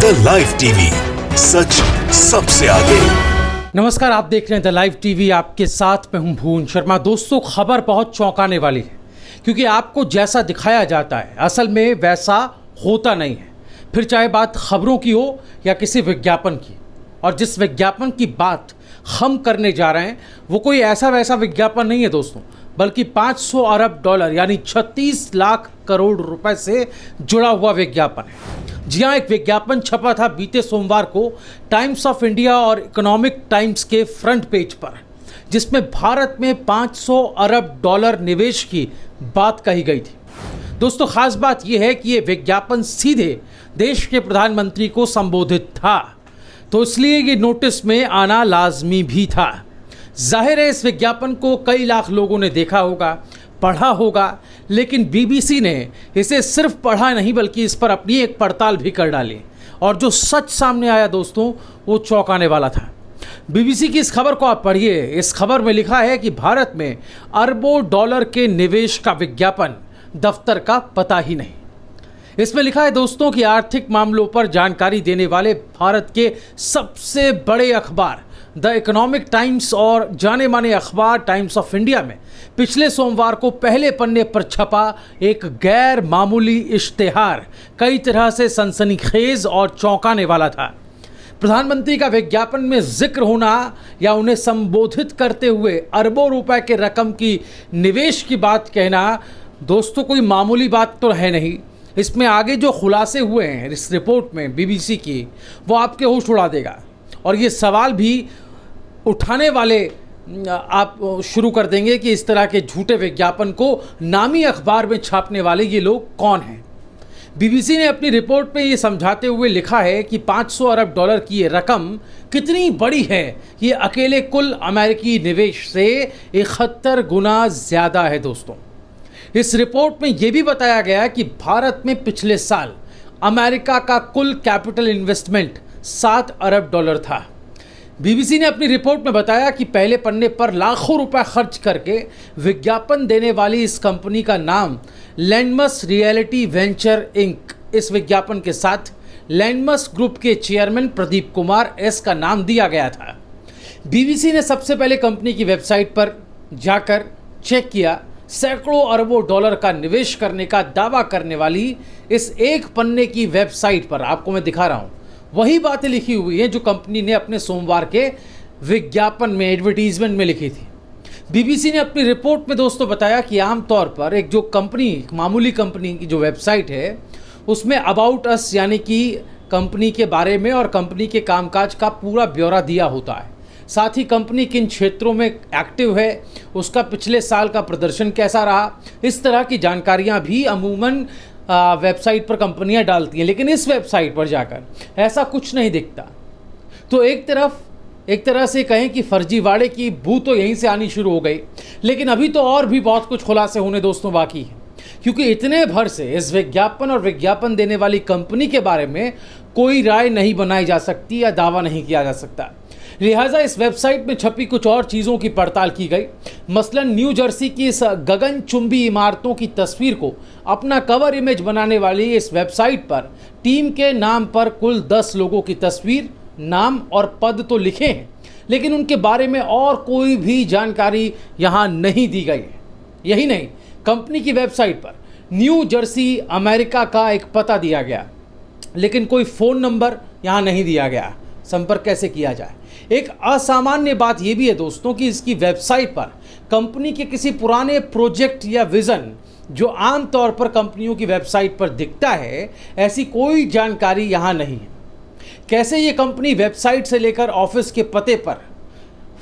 The live TV, सच सबसे आगे। नमस्कार, आप देख रहे हैं द लाइव टीवी। आपके साथ मैं हूं भून शर्मा। दोस्तों, खबर बहुत चौंकाने वाली है क्योंकि आपको जैसा दिखाया जाता है असल में वैसा होता नहीं है, फिर चाहे बात खबरों की हो या किसी विज्ञापन की। और जिस विज्ञापन की बात हम करने जा रहे हैं वो कोई ऐसा वैसा विज्ञापन नहीं है दोस्तों, बल्कि 500 अरब डॉलर यानी 36 लाख करोड़ रुपए से जुड़ा हुआ विज्ञापन है। जी हाँ, एक विज्ञापन छपा था बीते सोमवार को टाइम्स ऑफ इंडिया और इकोनॉमिक टाइम्स के फ्रंट पेज पर, जिसमें भारत में 500 अरब डॉलर निवेश की बात कही गई थी। दोस्तों, खास बात यह है कि यह विज्ञापन सीधे देश के प्रधानमंत्री को संबोधित था, तो इसलिए ये नोटिस में आना लाजमी भी था। जाहिर है इस विज्ञापन को कई लाख लोगों ने देखा होगा, पढ़ा होगा, लेकिन बीबीसी ने इसे सिर्फ पढ़ा नहीं बल्कि इस पर अपनी एक पड़ताल भी कर डाली। और जो सच सामने आया दोस्तों, वो चौंकाने वाला था। बीबीसी की इस खबर को आप पढ़िए। इस खबर में लिखा है कि भारत में अरबों डॉलर के निवेश का विज्ञापन, दफ्तर का पता ही नहीं। इसमें लिखा है दोस्तों कि आर्थिक मामलों पर जानकारी देने वाले भारत के सबसे बड़े अखबार द इकोनॉमिक टाइम्स और जाने माने अखबार टाइम्स ऑफ इंडिया में पिछले सोमवार को पहले पन्ने पर छपा एक गैर मामूली इश्तेहार कई तरह से सनसनीखेज और चौंकाने वाला था। प्रधानमंत्री का विज्ञापन में जिक्र होना या उन्हें संबोधित करते हुए अरबों रुपए के रकम की निवेश की बात कहना दोस्तों कोई मामूली बात तो है नहीं। इसमें आगे जो खुलासे हुए हैं इस रिपोर्ट में बीबीसी की, वो आपके होश उड़ा देगा। और ये सवाल भी उठाने वाले आप शुरू कर देंगे कि इस तरह के झूठे विज्ञापन को नामी अखबार में छापने वाले ये लोग कौन हैं। बीबीसी ने अपनी रिपोर्ट में ये समझाते हुए लिखा है कि 500 अरब डॉलर की ये रकम कितनी बड़ी है, ये अकेले कुल अमेरिकी निवेश से 71 गुना ज़्यादा है दोस्तों। इस रिपोर्ट में ये भी बताया गया कि भारत में पिछले साल अमेरिका का कुल कैपिटल इन्वेस्टमेंट 7 अरब डॉलर था। बीबीसी ने अपनी रिपोर्ट में बताया कि पहले पन्ने पर लाखों रुपए खर्च करके विज्ञापन देने वाली इस कंपनी का नाम लैंडमस रियलिटी वेंचर इंक। इस विज्ञापन के साथ लैंडमस ग्रुप के चेयरमैन प्रदीप कुमार एस का नाम दिया गया था। बीबीसी ने सबसे पहले कंपनी की वेबसाइट पर जाकर चेक किया। सैकड़ों अरबों डॉलर का निवेश करने का दावा करने वाली इस एक पन्ने की वेबसाइट पर आपको मैं दिखा रहा हूँ वही बातें लिखी हुई हैं जो कंपनी ने अपने सोमवार के विज्ञापन में, एडवर्टीजमेंट में लिखी थी। बीबीसी ने अपनी रिपोर्ट में दोस्तों बताया कि आमतौर पर एक जो कंपनी, मामूली कंपनी की जो वेबसाइट है उसमें अबाउट अस यानी कि कंपनी के बारे में और कंपनी के कामकाज का पूरा ब्यौरा दिया होता है। साथ ही कंपनी किन क्षेत्रों में एक्टिव है, उसका पिछले साल का प्रदर्शन कैसा रहा, इस तरह की जानकारियाँ भी अमूमन वेबसाइट पर कंपनियां डालती हैं। लेकिन इस वेबसाइट पर जाकर ऐसा कुछ नहीं दिखता। तो एक तरह से कहें कि फर्जीवाड़े की बू तो यहीं से आनी शुरू हो गई। लेकिन अभी तो और भी बहुत कुछ खुलासे होने दोस्तों बाकी है, क्योंकि इतने भर से इस विज्ञापन और विज्ञापन देने वाली कंपनी के बारे में कोई राय नहीं बनाई जा सकती या दावा नहीं किया जा सकता। लिहाजा इस वेबसाइट में छपी कुछ और चीज़ों की पड़ताल की गई। मसलन न्यू जर्सी की इस गगनचुंबी इमारतों की तस्वीर को अपना कवर इमेज बनाने वाली इस वेबसाइट पर टीम के नाम पर कुल 10 लोगों की तस्वीर, नाम और पद तो लिखे हैं, लेकिन उनके बारे में और कोई भी जानकारी यहाँ नहीं दी गई है। यही नहीं, कंपनी की वेबसाइट पर न्यू जर्सी अमेरिका का एक पता दिया गया, लेकिन कोई फ़ोन नंबर यहाँ नहीं दिया गया। संपर्क कैसे किया जाए। एक असामान्य बात यह भी है दोस्तों कि इसकी वेबसाइट पर कंपनी के किसी पुराने प्रोजेक्ट या विज़न जो आमतौर पर कंपनियों की वेबसाइट पर दिखता है, ऐसी कोई जानकारी यहाँ नहीं है। कैसे ये कंपनी वेबसाइट से लेकर ऑफिस के पते पर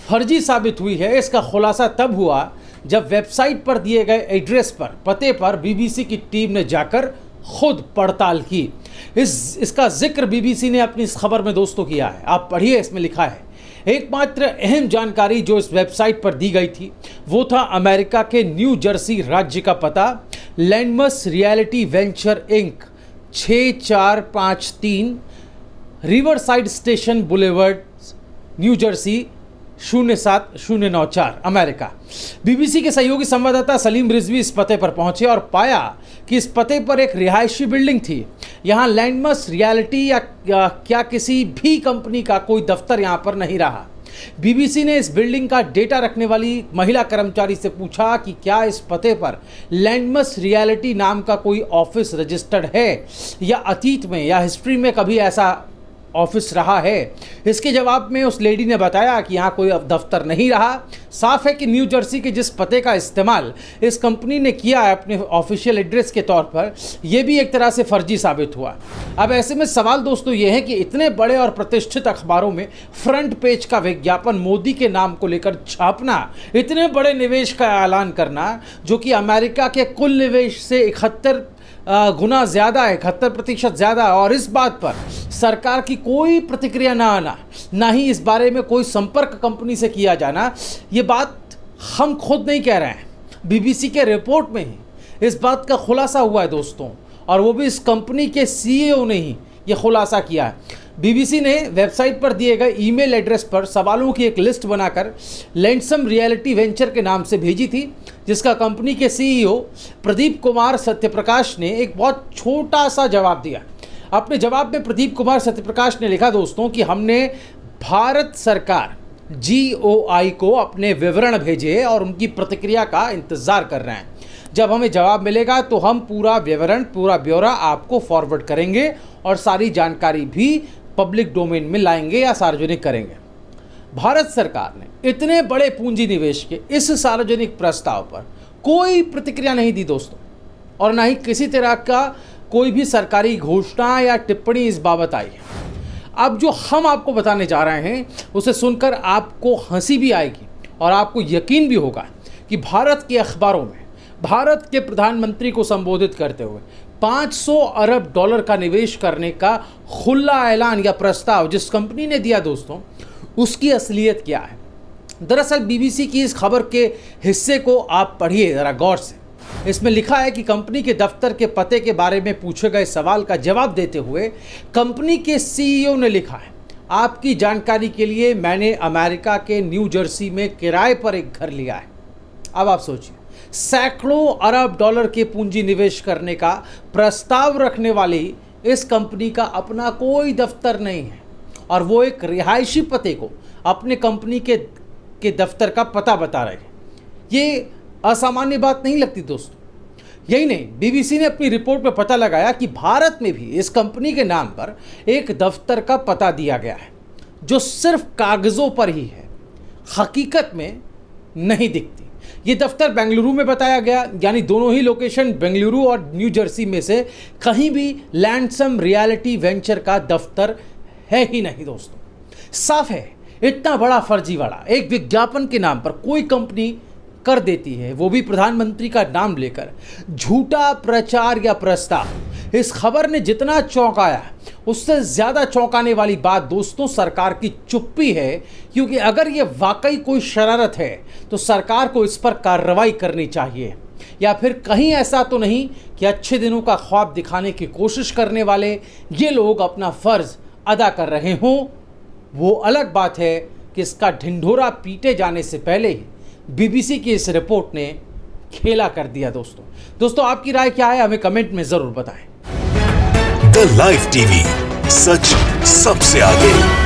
फर्जी साबित हुई है, इसका खुलासा तब हुआ जब वेबसाइट पर दिए गए एड्रेस पर, पते पर बीबीसी की टीम ने जाकर खुद पड़ताल की। इसका जिक्र बीबीसी ने अपनी इस खबर में दोस्तों किया है। आप पढ़िए, इसमें लिखा है, एकमात्र अहम जानकारी जो इस वेबसाइट पर दी गई थी वो था अमेरिका के न्यू जर्सी राज्य का पता, Landmass reality venture inc, 6453 riverside station boulevard, New Jersey 07094 America. BBC के सहयोगी संवाददाता सलीम रिजवी इस पते पर पहुंचे और पाया कि इस पते पर एक रिहायशी बिल्डिंग थी। यहाँ लैंडमार्क रियलिटी या क्या किसी भी कंपनी का कोई दफ्तर यहाँ पर नहीं रहा। बीबीसी ने इस बिल्डिंग का डेटा रखने वाली महिला कर्मचारी से पूछा कि क्या इस पते पर लैंडमार्क रियलिटी नाम का कोई ऑफिस रजिस्टर्ड है या अतीत में या हिस्ट्री में कभी ऐसा ऑफिस रहा है। इसके जवाब में उस लेडी ने बताया कि यहाँ कोई दफ्तर नहीं रहा। साफ है कि न्यू जर्सी के जिस पते का इस्तेमाल इस कंपनी ने किया है अपने ऑफिशियल एड्रेस के तौर पर, यह भी एक तरह से फर्जी साबित हुआ। अब ऐसे में सवाल दोस्तों ये है कि इतने बड़े और प्रतिष्ठित अखबारों में फ्रंट पेज का विज्ञापन मोदी के नाम को लेकर छापना, इतने बड़े निवेश का ऐलान करना जो कि अमेरिका के कुल निवेश से 71 गुना ज़्यादा है, 71% ज़्यादा है, और इस बात पर सरकार की कोई प्रतिक्रिया ना आना, ना ही इस बारे में कोई संपर्क कंपनी से किया जाना, ये बात हम खुद नहीं कह रहे हैं। बीबीसी के रिपोर्ट में ही इस बात का खुलासा हुआ है दोस्तों, और वो भी इस कंपनी के सीईओ ने ही ये खुलासा किया है। बीबीसी ने वेबसाइट पर दिए गए ईमेल एड्रेस पर सवालों की एक लिस्ट बनाकर लैंडसम रियलिटी वेंचर के नाम से भेजी थी, जिसका कंपनी के सीईओ प्रदीप कुमार सत्यप्रकाश ने एक बहुत छोटा सा जवाब दिया। अपने जवाब में प्रदीप कुमार सत्यप्रकाश ने लिखा दोस्तों कि हमने भारत सरकार GOI को अपने विवरण भेजे और उनकी प्रतिक्रिया का इंतज़ार कर रहे हैं। जब हमें जवाब मिलेगा तो हम पूरा विवरण, पूरा ब्यौरा आपको फॉरवर्ड करेंगे और सारी जानकारी भी पब्लिक डोमेन में लाएंगे या सार्वजनिक करेंगे। भारत सरकार ने इतने बड़े पूंजी निवेश के इस सार्वजनिक प्रस्ताव पर कोई प्रतिक्रिया नहीं दी दोस्तों, और ना ही किसी तरह का कोई भी सरकारी घोषणा या टिप्पणी इस बाबत आई है। अब जो हम आपको बताने जा रहे हैं उसे सुनकर आपको हंसी भी आएगी और आपको यकीन भी होगा कि भारत के अखबारों में भारत के प्रधानमंत्री को संबोधित करते हुए 500 अरब डॉलर का निवेश करने का खुला ऐलान या प्रस्ताव जिस कंपनी ने दिया दोस्तों, उसकी असलियत क्या है। दरअसल बीबीसी की इस खबर के हिस्से को आप पढ़िए ज़रा गौर से। इसमें लिखा है कि कंपनी के दफ्तर के पते के बारे में पूछे गए सवाल का जवाब देते हुए कंपनी के सीईओ ने लिखा है, आपकी जानकारी के लिए मैंने अमेरिका के न्यू जर्सी में किराए पर एक घर लिया है। अब आप सोचिए, सैकड़ों अरब डॉलर के पूंजी निवेश करने का प्रस्ताव रखने वाली इस कंपनी का अपना कोई दफ्तर नहीं है, और वो एक रिहायशी पते को अपने कंपनी के दफ्तर का पता बता रहे हैं। ये असामान्य बात नहीं लगती दोस्तों। यही नहीं, बीबीसी ने अपनी रिपोर्ट में पता लगाया कि भारत में भी इस कंपनी के नाम पर एक दफ्तर का पता दिया गया है जो सिर्फ कागज़ों पर ही है, हकीकत में नहीं दिखती। ये दफ्तर बेंगलुरु में बताया गया, यानी दोनों ही लोकेशन बेंगलुरु और न्यू जर्सी में से कहीं भी लैंडसम रियलिटी वेंचर का दफ्तर है ही नहीं दोस्तों। साफ है, इतना बड़ा फर्जीवाड़ा एक विज्ञापन के नाम पर कोई कंपनी कर देती है, वो भी प्रधानमंत्री का नाम लेकर। झूठा प्रचार या प्रस्ताव इस खबर ने जितना चौंकाया, उससे ज़्यादा चौंकाने वाली बात दोस्तों सरकार की चुप्पी है, क्योंकि अगर ये वाकई कोई शरारत है तो सरकार को इस पर कार्रवाई करनी चाहिए। या फिर कहीं ऐसा तो नहीं कि अच्छे दिनों का ख्वाब दिखाने की कोशिश करने वाले ये लोग अपना फ़र्ज़ अदा कर रहे हों। वो अलग बात है कि इसका ढिंढोरा पीटे जाने से पहले ही बीबीसी की इस रिपोर्ट ने खेला कर दिया दोस्तों आपकी राय क्या है, हमें कमेंट में ज़रूर बताएं। द लाइव टीवी, सच सबसे आगे।